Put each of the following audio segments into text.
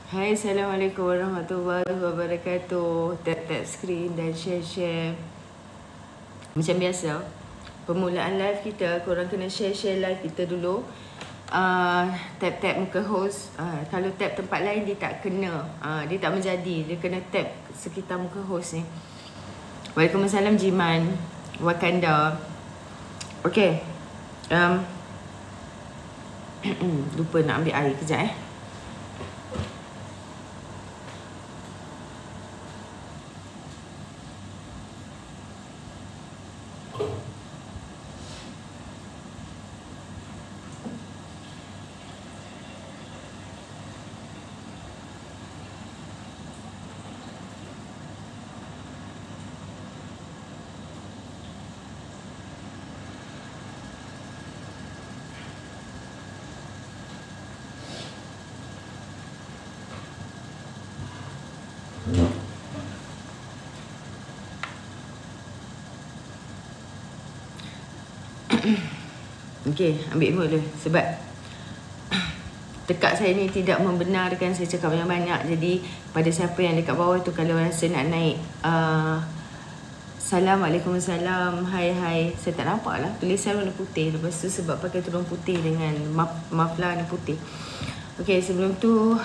Hai, Assalamualaikum warahmatullahi wabarakatuh. Tap-tap skrin dan share-share. Macam biasa, permulaan live kita, korang kena share-share live kita dulu. Tap-tap muka host. Kalau tap tempat lain dia tak kena, dia tak menjadi. Dia kena tap sekitar muka host ni. Waalaikumsalam Jiman, Wakanda. Okay, lupa nak ambil air kejap Okay, ambil ilmu dulu. Sebab tekak saya ni tidak membenarkan saya cakap banyak-banyak. Jadi pada siapa yang dekat bawah tu, kalau rasa nak naik Assalamualaikum, salam, hai. Saya tak nampak lah tulisan warna putih. Lepas tu sebab pakai tudung putih dengan maflar warna putih. Okay, sebelum tu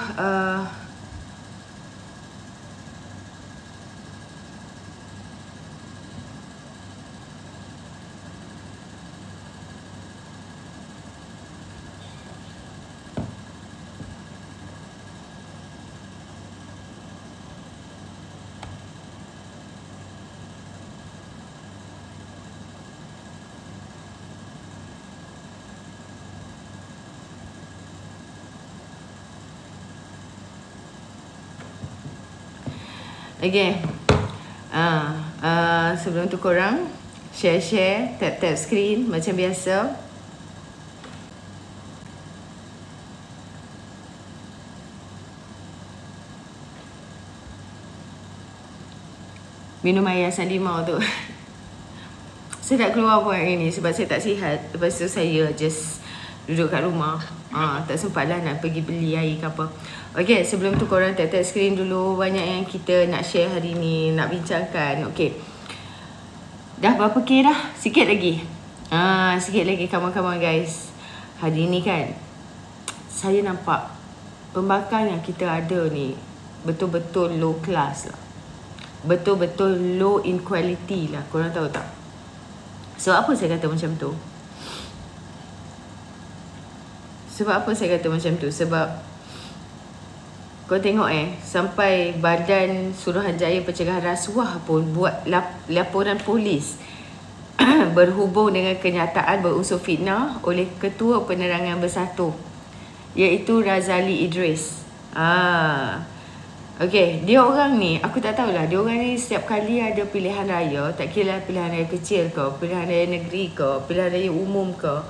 okay. Sebelum tu korang share-share, tap-tap screen macam biasa. Minum air asam limau tu. Saya tak keluar pun hari ni sebab saya tak sihat. Lepas tu saya just duduk kat rumah. Tak sempat lah nak pergi beli air ke apa. Okay, sebelum tu korang tap-tap screen dulu. Banyak yang kita nak share hari ni, nak bincangkan. Okay, dah berapa K dah? Sikit lagi. Sikit lagi, come on guys. Hari ni kan, saya nampak pembakar yang kita ada ni betul-betul low class lah. Betul-betul low in quality lah. Korang tahu tak? So apa saya kata macam tu? Sebab kau tengok sampai Badan Suruhanjaya Pencegahan Rasuah pun buat laporan polis berhubung dengan kenyataan berunsur fitnah oleh Ketua Penerangan Bersatu, iaitu Razali Idris. Okay, dia orang ni, aku tak tahulah. Dia orang ni setiap kali ada pilihan raya, tak kira pilihan raya kecil ke, pilihan raya negeri ke, pilihan raya umum ke,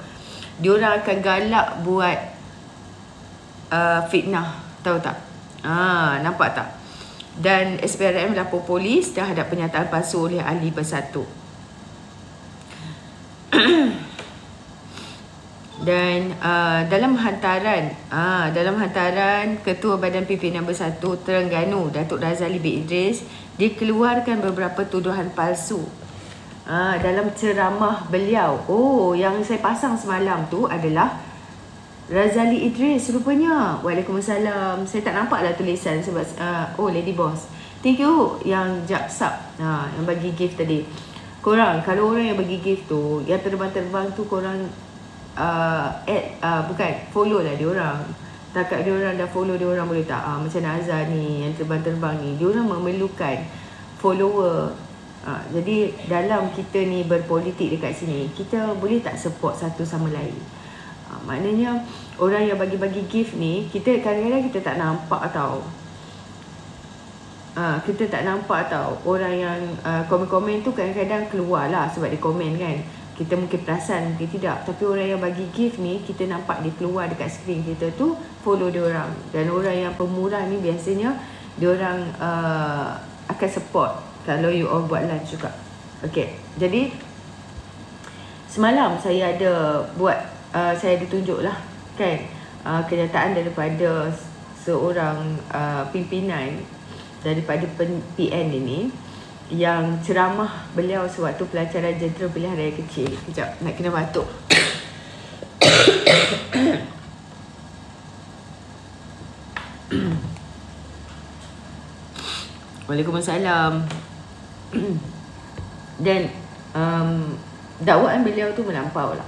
dia orang akan galak buat fitnah. Tahu tak? Nampak tak? Dan SPRM lapor polis terhadap pernyataan palsu oleh ahli bersatu. Dan dalam hantaran Ketua Badan Pimpinan Bersatu Terengganu, Datuk Razali bin Idris, dikeluarkan beberapa tuduhan palsu dalam ceramah beliau. Yang saya pasang semalam tu adalah Razali Idris rupanya. Waalaikumsalam. Saya tak nampak lah tulisan sebab Lady Boss. Thank you yang Japsap yang bagi gift tadi. Korang, kalau orang yang bagi gift tu, yang terbang-terbang tu, korang follow lah diorang. Takat diorang dah follow diorang, boleh tak? Macam Nazar ni yang terbang-terbang ni, diorang memerlukan follower. Jadi dalam kita ni berpolitik dekat sini, kita boleh tak support satu sama lain? Maknanya orang yang bagi-bagi gift ni, kita kadang-kadang kita tak nampak tau. Kita tak nampak tau. Orang yang komen-komen tu kadang-kadang keluar lah sebab dia komen kan. Kita mungkin perasan, mungkin tidak. Tapi orang yang bagi gift ni, kita nampak dia keluar dekat skrin kita tu, follow dia orang. Dan orang yang pemurah ni biasanya dia orang akan support kalau you all buat live juga. Okay, jadi semalam saya ada buat, saya ada tunjuk lah kan, kenyataan daripada seorang pimpinan daripada PN ini yang ceramah beliau sewaktu pelancaran jentera pilihan raya kecil. Kejap, nak kena batuk. Waalaikumsalam. Dan dakwaan beliau tu melampau lah.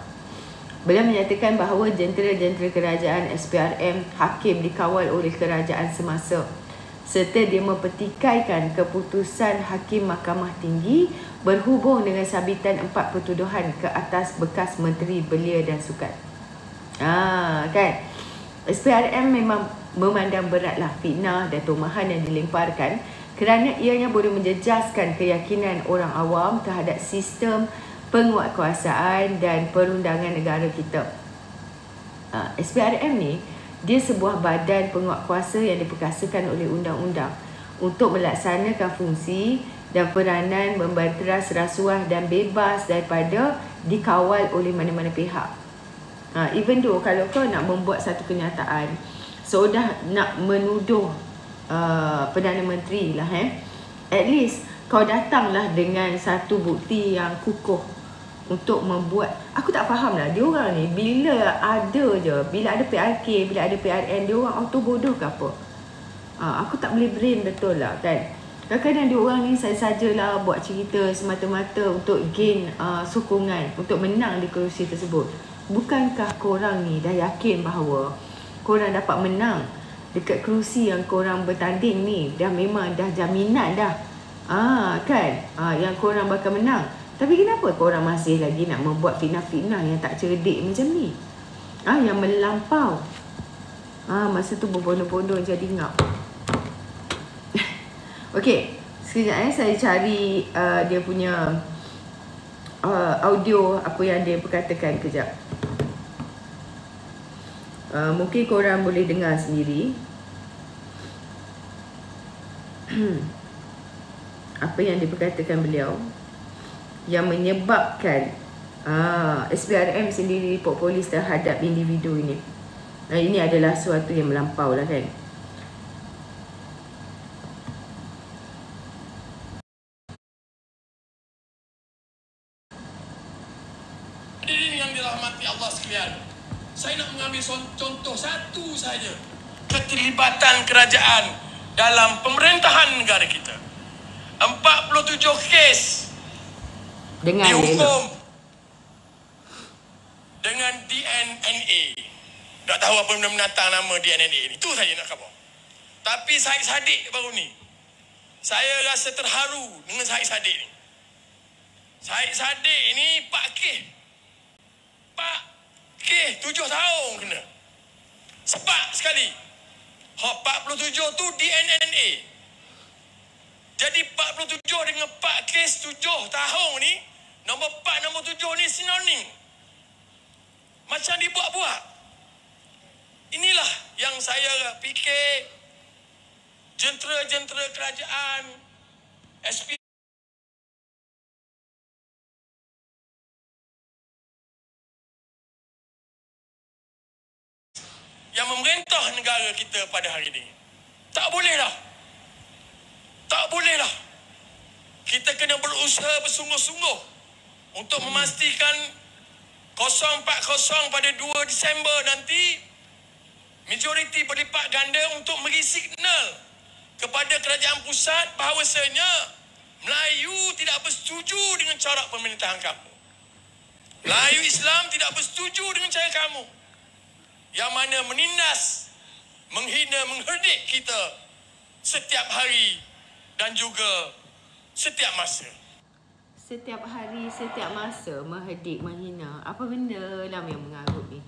Beliau menyatakan bahawa jentera-jentera kerajaan SPRM hakim dikawal oleh kerajaan semasa, serta dia mempertikaikan keputusan Hakim Mahkamah Tinggi berhubung dengan sabitan 4 pertuduhan ke atas bekas Menteri Belia dan Sukan. Kan? SPRM memang memandang beratlah fitnah dan tumahan yang dilemparkan kerana ianya boleh menjejaskan keyakinan orang awam terhadap sistem penguatkuasaan dan perundangan negara kita. SPRM ni, dia sebuah badan penguatkuasa yang diperkasakan oleh undang-undang untuk melaksanakan fungsi dan peranan membanteras rasuah dan bebas daripada dikawal oleh mana-mana pihak. Even though kalau kau nak membuat satu kenyataan, dah nak menuduh Perdana Menteri lah, at least kau datanglah dengan satu bukti yang kukuh untuk membuat. Aku tak faham lah, dia orang ni bila ada PRK, bila ada PRN, dia orang auto bodoh ke apa? Aku tak boleh brain betul lah kan. Kadang-kadang dia orang ni sajalah buat cerita semata-mata untuk gain sokongan, untuk menang di kerusi tersebut. Bukankah korang ni dah yakin bahawa korang dapat menang dekat kerusi yang korang bertanding ni? Dah memang dah jaminan dah, kan, yang korang bakal menang. Tapi kenapa korang masih lagi nak membuat fitnah-fitnah yang tak cerdik macam ni? Yang melampau. Masa tu berbondong-bondong jadi ngap. Okey, sekejap saya cari dia punya audio apa yang dia perkatakan kejap. Mungkin korang boleh dengar sendiri. Apa yang diperkatakan beliau yang menyebabkan SPRM sendiri report polis terhadap individu ini. Ini adalah suatu yang melampau lah kan. Ini yang dirahmati Allah sekalian. Saya nak mengambil contoh satu saja. Keterlibatan kerajaan dalam pemerintahan negara kita. 47 kes dihukum dengan DNNA. Tak tahu apa benda menatang nama DNNA ni. Itu saja nak khabar. Tapi Syed Saddiq baru ni, saya rasa terharu dengan Syed Saddiq ni. Syed Saddiq ni Pak K 7 tahun kena. Sebab sekali. 47 tu DNNA. Jadi 47 dengan Pak kes 7 tahun ni, nombor 4, nombor 7 ni sinonim. Macam dibuat-buat. Inilah yang saya fikir jentera-jentera kerajaan SP yang memerintah negara kita pada hari ini. Tak bolehlah. Tak bolehlah. Kita kena berusaha bersungguh-sungguh untuk memastikan 040 pada 2 Disember nanti majoriti berlipat ganda untuk beri signal kepada kerajaan pusat bahawasanya Melayu tidak bersetuju dengan cara pemerintahan kamu. Melayu Islam tidak bersetuju dengan cara kamu yang mana menindas, menghina, mengherdik kita setiap hari dan juga setiap masa. Setiap hari, setiap masa mengherdik, menghina. Apa benda lah yang mengarut ni?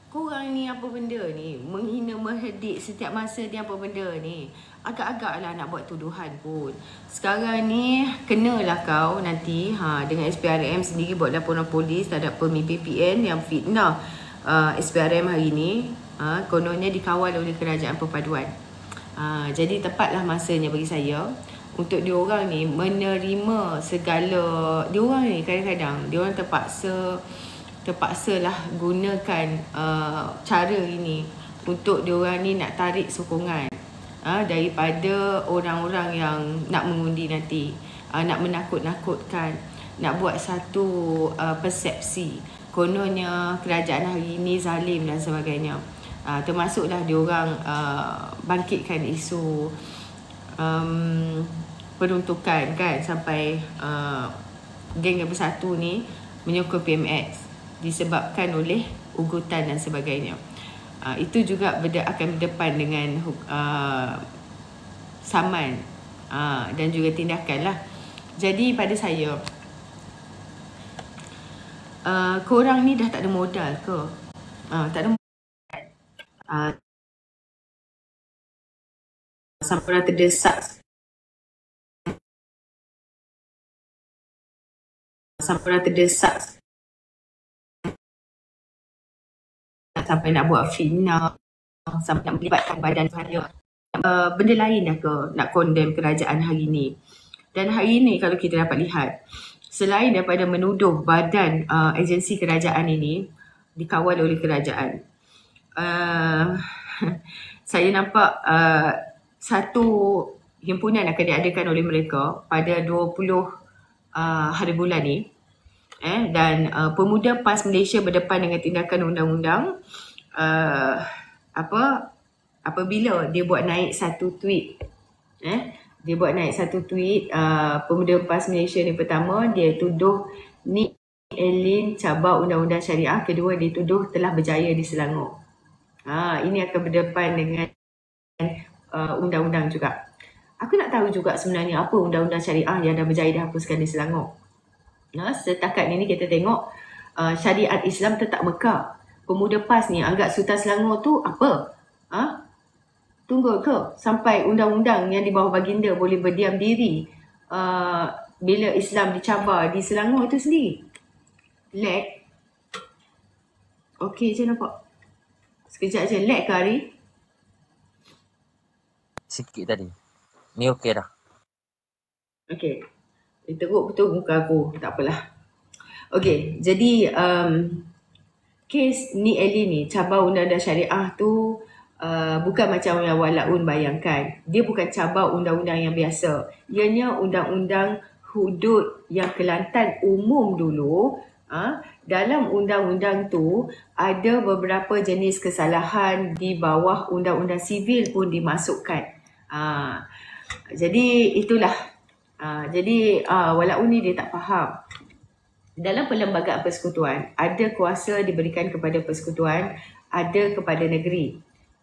Korang ni apa benda ni? Menghina, mengherdik setiap masa ni apa benda ni? Agak-agak lah nak buat tuduhan pun. Sekarang ni kenalah kau nanti dengan SPRM sendiri buat laporan polis terhadap pemimpin PN yang fitnah SPRM hari ni. Kononnya dikawal oleh kerajaan perpaduan. Jadi tepatlah masanya bagi saya untuk diorang ni menerima segala. Diorang ni kadang-kadang diorang terpaksa lah gunakan cara ini untuk diorang ni nak tarik sokongan daripada orang-orang yang nak mengundi nanti, nak menakut-nakutkan, nak buat satu persepsi kononnya kerajaan hari ini zalim dan sebagainya. Termasuklah diorang bangkitkan isu peruntukan kan, sampai geng yang bersatu ni menyokong PMX disebabkan oleh ugutan dan sebagainya. Itu juga akan berdepan dengan saman dan juga tindakan lah. Jadi pada saya, korang ni dah tak ada modal ke? Tak ada modal. Sampai orang terdesak, sampai nak buat fitnah, sampai nak melibatkan badan saya. Benda lain dah ke nak condemn kerajaan hari ni. Dan hari ni kalau kita dapat lihat, selain daripada menuduh badan agensi kerajaan ini dikawal oleh kerajaan, saya nampak satu himpunan akan diadakan oleh mereka pada 20 hari bulan ni. Dan pemuda PAS Malaysia berdepan dengan tindakan undang-undang apabila dia buat naik satu tweet. Dia buat naik satu tweet, pemuda PAS Malaysia ni pertama dia tuduh Nick Elin cabar undang-undang syariah, kedua dia tuduh telah berjaya di Selangor. Ini akan berdepan dengan undang-undang juga. Aku nak tahu juga sebenarnya apa undang-undang syariah yang dah berjaya dihapuskan di Selangor. Setakat ini kita tengok syariat Islam tetap mekar. Pemuda PAS ni anggap Sultan Selangor tu apa? Tunggu ke sampai undang-undang yang di bawah baginda boleh berdiam diri bila Islam dicabar di Selangor itu sendiri? Lag. Okey je nampak. Sekejap je. Lag ke Ari? Sikit tadi. Ni okey dah. Okey. Teruk betul muka aku. Tak apalah. Okey. Jadi kes Nick Elin ni cabar undang-undang syariah tu bukan macam yang Walaun bayangkan. Dia bukan cabar undang-undang yang biasa. Ianya undang-undang hudud yang Kelantan umum dulu. Dalam undang-undang tu ada beberapa jenis kesalahan di bawah undang-undang sivil pun dimasukkan. Jadi itulah. Jadi Walaun ni dia tak faham. Dalam perlembagaan persekutuan, ada kuasa diberikan kepada persekutuan, ada kepada negeri.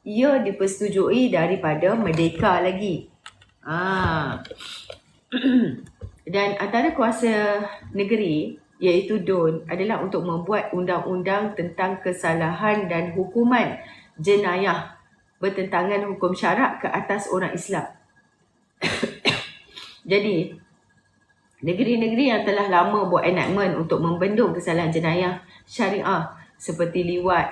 Ia dipersetujui daripada Merdeka lagi. Dan antara kuasa negeri, iaitu DUN, adalah untuk membuat undang-undang tentang kesalahan dan hukuman jenayah bertentangan hukum syarak ke atas orang Islam. Jadi, negeri-negeri yang telah lama buat enactment untuk membendung kesalahan jenayah syariah seperti liwat,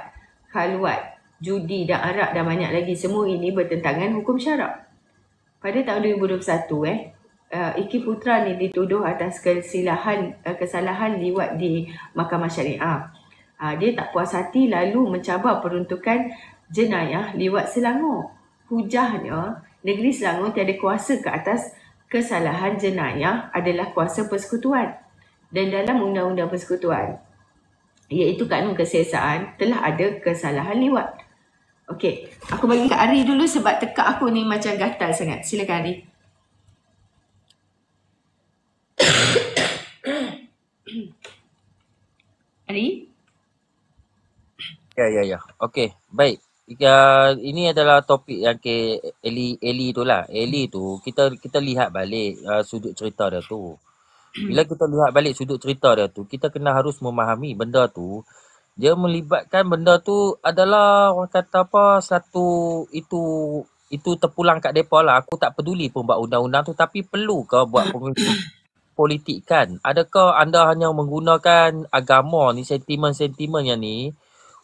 khalwat, judi dan arak dan banyak lagi, semua ini bertentangan hukum syarak. Pada tahun 2021, Iki Putra ni dituduh atas kesalahan liwat di Mahkamah Syariah. Dia tak puas hati lalu mencabar peruntukan jenayah liwat Selangor. Hujahnya, negeri Selangor tiada kuasa ke atas kesalahan jenayah, adalah kuasa persekutuan. Dan dalam undang-undang persekutuan, iaitu kanun kesiasaan, telah ada kesalahan liwat. Okey, aku bagi kat Ari dulu sebab tekak aku ni macam gatal sangat. Silakan Ari. Ari? Ya. Okey, baik. Ini adalah topik yang Eli tu lah. Eli tu kita lihat balik sudut cerita dia tu. Bila kita lihat balik sudut cerita dia tu, kita kena harus memahami benda tu. Dia melibatkan benda tu adalah orang kata apa, satu itu terpulang kat depa lah. Aku tak peduli pun buat undang-undang tu, tapi perlu ke buat politik kan? Adakah anda hanya menggunakan agama ni, sentimen-sentimen yang ni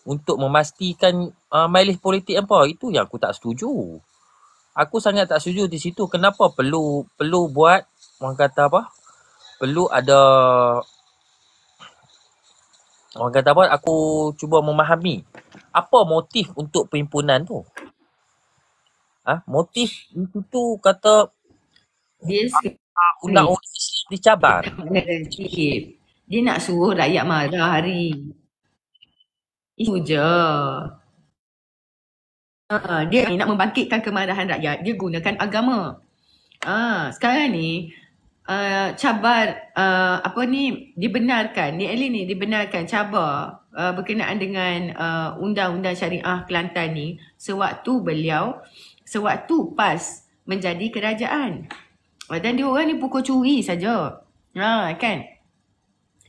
untuk memastikan mileage politik apa? Itu yang aku tak setuju. Aku sangat tak setuju di situ. Kenapa perlu buat orang kata apa? Perlu ada orang kata apa? Aku cuba memahami Apa motif untuk perhimpunan tu? Motif itu tu kata Dia sekali undang-undang Islam dicabar. mana tertib. Dia nak suruh rakyat marah hari. Itu je. Dia ni nak membangkitkan kemarahan rakyat. Dia gunakan agama. Sekarang ni cabar dibenarkan, ni dibenarkan cabar berkenaan dengan undang-undang syariah Kelantan ni sewaktu PAS menjadi kerajaan. Dan dia orang ni pukul curi saja. Kan?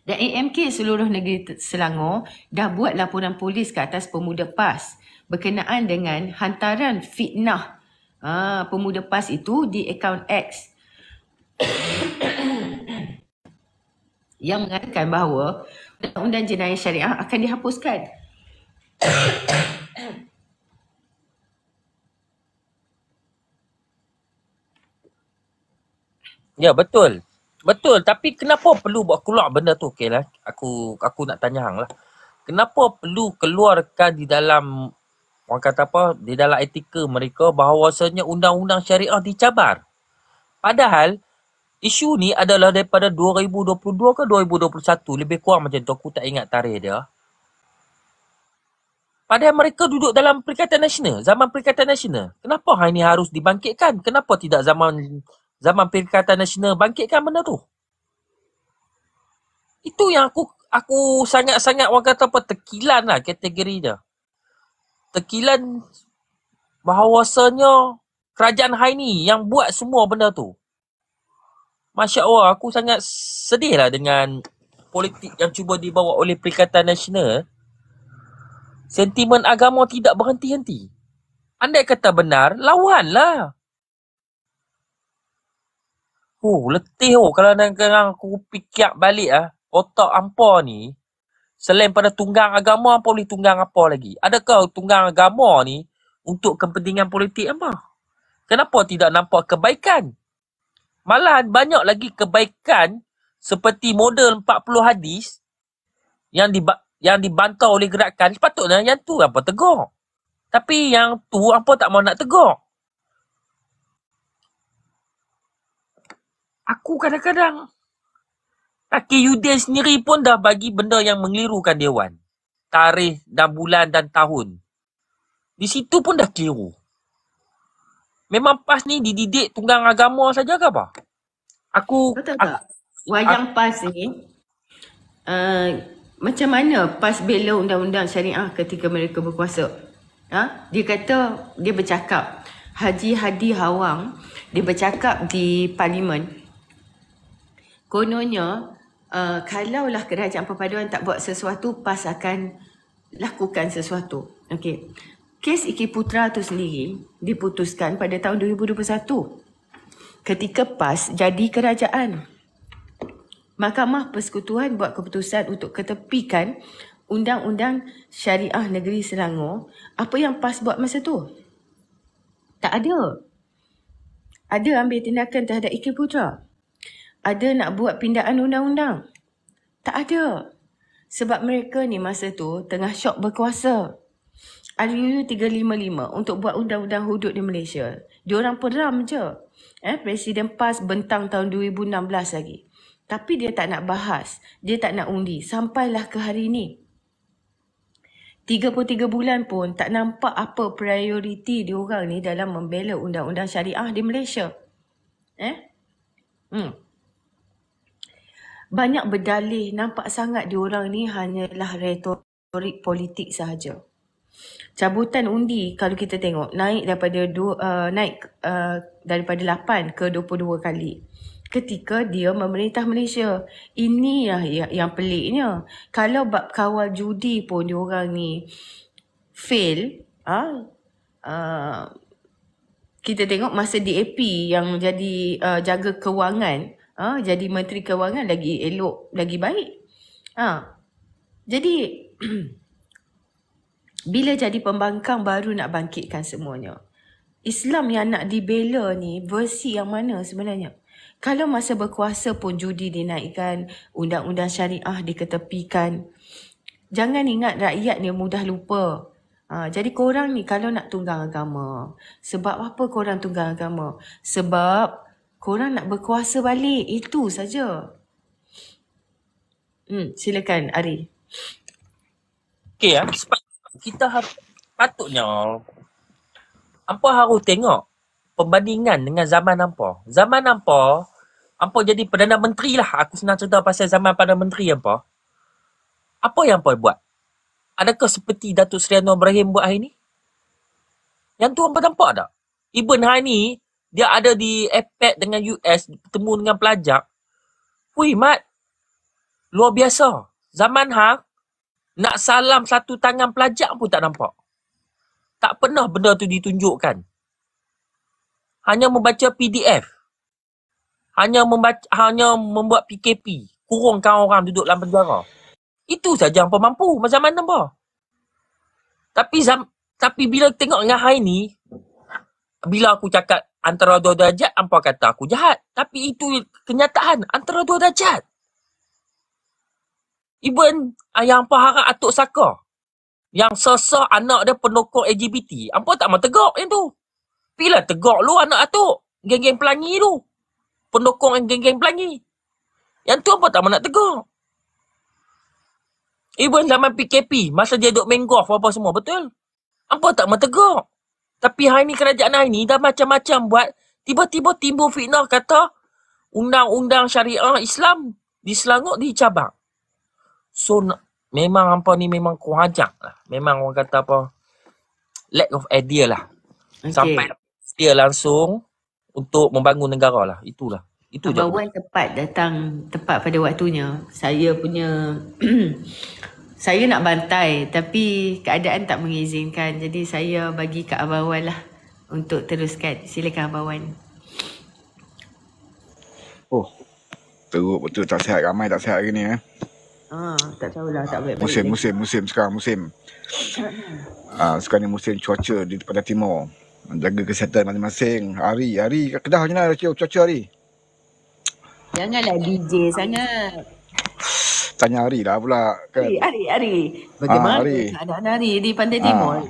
Dan AMK seluruh negeri Selangor dah buat laporan polis ke atas pemuda PAS berkenaan dengan hantaran fitnah pemuda PAS itu di akaun X yang mengatakan bahawa undang-undang jenayah syariah akan dihapuskan. Ya, betul. Betul, tapi kenapa perlu buat keluar benda tu? Okay lah, aku nak tanya hang lah. Kenapa perlu keluarkan di dalam, orang kata apa, di dalam etika mereka bahawasanya undang-undang syariah dicabar? Padahal, isu ni adalah daripada 2022 ke 2021, lebih kurang macam tu, aku tak ingat tarikh dia. Padahal mereka duduk dalam Perikatan Nasional, zaman Perikatan Nasional. Kenapa hal ini harus dibangkitkan? Kenapa tidak zaman Perikatan Nasional bangkitkan benda tu? Itu yang aku sangat-sangat orang kata apa, tekilan lah kategori dia. Tekilan bahawasanya kerajaan hai ni yang buat semua benda tu. Masya Allah, aku sangat sedih lah dengan politik yang cuba dibawa oleh Perikatan Nasional. Sentimen agama tidak berhenti-henti. Andai kata benar, lawanlah. Letih kalau aku fikir balik otak hampa ni, selain pada tunggang agama, hampa boleh tunggang apa lagi? Adakah tunggang agama ni untuk kepentingan politik hampa? Kenapa tidak nampak kebaikan? Malahan banyak lagi kebaikan seperti model 40 hadis yang dibantah oleh gerakan. Sepatutnya yang tu hampa tegur. Tapi yang tu hampa tak mau nak tegur. Aku kadang-kadang, Kaki Yudin sendiri pun dah bagi benda yang mengelirukan Dewan. Tarikh dan bulan dan tahun. Di situ pun dah keliru. Memang PAS ni dididik tunggang agama saja ke apa? Betul tak? Wayang PAS ni, macam mana PAS bela undang-undang syariah ketika mereka berkuasa? Dia kata, dia bercakap, Haji Hadi Hawang, dia bercakap di Parlimen, kononnya, kalaulah kerajaan perpaduan tak buat sesuatu, PAS akan lakukan sesuatu. Okey. Kes Iki Putra tu sendiri diputuskan pada tahun 2021 ketika PAS jadi kerajaan. Mahkamah Persekutuan buat keputusan untuk ketepikan Undang-Undang Syariah Negeri Selangor. Apa yang PAS buat masa tu? Tak ada. Ada ambil tindakan terhadap Iki Putra? Ada nak buat pindaan undang-undang? Tak ada. Sebab mereka ni masa tu tengah syok berkuasa. RUU 355 untuk buat undang-undang hudud di Malaysia. Diorang peram je. Presiden PAS bentang tahun 2016 lagi. Tapi dia tak nak bahas. Dia tak nak undi. Sampailah ke hari ni. 33 bulan pun tak nampak apa prioriti diorang ni dalam membela undang-undang syariah di Malaysia. Banyak berdalih, nampak sangat diorang ni hanyalah retorik politik sahaja. Cabutan undi kalau kita tengok naik daripada 8 ke 22 kali ketika dia memerintah Malaysia. Ini yang peliknya. Kalau bab kawal judi pun diorang ni fail, kita tengok masa DAP yang jadi jaga kewangan, jadi Menteri Kewangan lagi elok, lagi baik. Jadi bila jadi pembangkang baru nak bangkitkan semuanya. Islam yang nak dibela ni versi yang mana sebenarnya? Kalau masa berkuasa pun judi dinaikkan, undang-undang syariah diketepikan. Jangan ingat rakyat ni mudah lupa. Jadi korang ni kalau nak tunggang agama, sebab apa korang tunggang agama? Sebab korang nak berkuasa balik. Itu saja. Silakan Ari. Okay sebab kita patutnya hampa harus tengok perbandingan dengan zaman hampa. Zaman hampa jadi Perdana Menteri lah. Aku senang cerita pasal zaman Perdana Menteri hampa. Apa yang hampa buat? Adakah seperti Datuk Seri Anwar Ibrahim buat hari ni? Yang tu hampa nampak tak? Even hari ni, dia ada di APEC dengan US, bertemu dengan pelajar. Wih Mat, luar biasa. Zaman nak salam satu tangan pelajar pun tak nampak. Tak pernah benda tu ditunjukkan. Hanya membaca PDF. Hanya membuat PKP. Kurungkan orang duduk dalam penjara. Itu saja hampa mampu zaman hampa. Tapi bila tengok dengan hari ni, bila aku cakap antara dua darjat, hampa kata aku jahat. Tapi itu kenyataan antara dua darjat. Even yang hampa harap Atuk Saka, yang sesah anak dia pendukung LGBT, hampa tak mau tegak yang tu. Bila tegak lu anak Atuk, geng-geng pelangi tu. Pendukung geng-geng pelangi. Yang tu hampa tak mau nak tegak. Even zaman PKP, masa dia duduk main golf apa semua, betul? Hampa tak mau tegak. Tapi hari ni kerajaan hari ni dah macam-macam buat. Tiba-tiba timbul fitnah kata undang-undang syariah Islam di Selangor dicabang. So memang hampa ni memang kurang ajar lah. Memang orang kata apa, lack of idea lah. Okay. Sampai dia langsung untuk membangun negara lah. Itulah. Itu je. Abang Wan datang tepat pada waktunya. Saya punya saya nak bantai tapi keadaan tak mengizinkan. Jadi saya bagi kat Abang Wan lah untuk teruskan. Silakan Abang Wan. Oh, teruk betul tak sihat. Ramai tak sihat hari ni Tak tahulah, tak baik-baik. Musim sekarang musim. Sekarang ni musim cuaca di pada timur. Jaga kesihatan masing-masing. Hari Kedah macam mana cuaca hari? Janganlah DJ sangat. Tanya Hari lah pula kan. Hari. Bagaimana keadaan Hari di Pantai Timur?